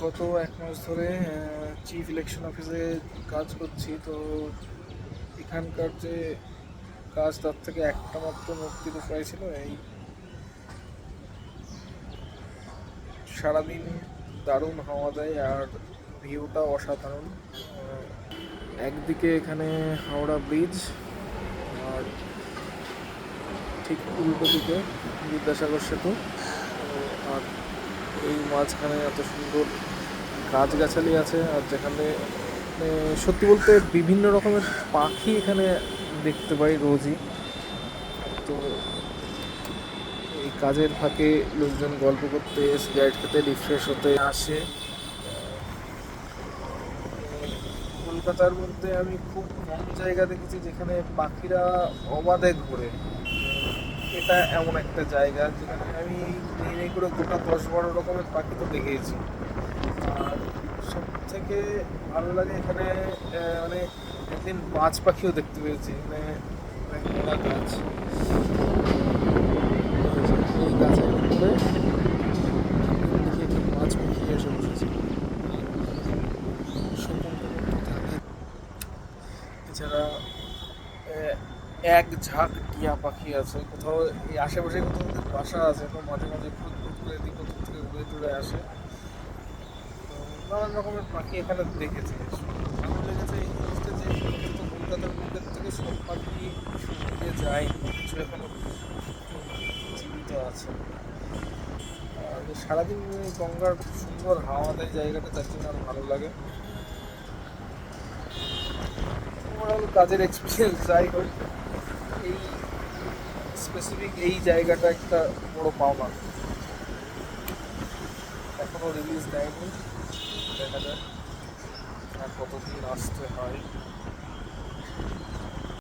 গত 1 মাস ধরে chief election অফিসে কাজ করছি। তো এখানকার যে কাজ তার থেকে একটা মাত্র মুক্তির উপায় ছিল এই সারাদিন দারুণ হাওয়া দেয় আর ভিউটা অসাধারণ। একদিকে এখানে হাওড়া ব্রিজ আর ঠিক উল্টো দিকে বিদ্যাসাগর সেতু। আর এই মাঝখানে এত সুন্দর গাছগাছালি আছে, আর যেখানে সত্যি বলতে বিভিন্ন রকমের পাখি এখানে দেখতে পাই রোজই। তো এই কাজের ফাঁকে লোকজন গল্প করতে, সিগারেট খেতে, রিফ্রেশ হতে আসে। কলকাতার মধ্যে আমি খুব কম জায়গা দেখেছি যেখানে পাখিরা অবাধে ঘোরে। এটা এমন একটা জায়গা যেখানে আমি নেই করে গোটা 10-12 রকমের পাখি তো দেখেছি। আর সব থেকে ভালো লাগে এখানে মানে একদিন বাজ পাখিও দেখতে পেয়েছি। এখানে একটা গাছ, এই গাছের উপরে দেখি একটা বাজ পাখি এসে বসেছে। শকুন টকুন তো থাকে। এছাড়া এক ঝাঁক টিয়া পাখি আছে কোথাও এই আশেপাশে, কোথাও ওদের বাসা আছে। তো মাঝে মাঝে খুব করে এদিক ওদিক থেকে উড়ে টুড়ে আসে। তো নানান রকমের পাখি এখানে দেখেছি। ভালো লেগেছে এই জিনিসটা যে অন্তত কলকাতার বুকের থেকে সব পাখি উড়ে যায়, কিছু এখনো জীবিত আছে। আর সারাদিন এই গঙ্গার সুন্দর হাওয়া দেয় জায়গাটা, তার জন্য আরও ভালো লাগে। ওভারঅল কাজের এক্সপিরিয়েন্স যাই হোক, এই স্পেসিফিক এই জায়গাটা একটা বড় পাওনা। এখনও রিলিজ দেয়নি, দেখা যাক আর কতদিন আসতে হয়।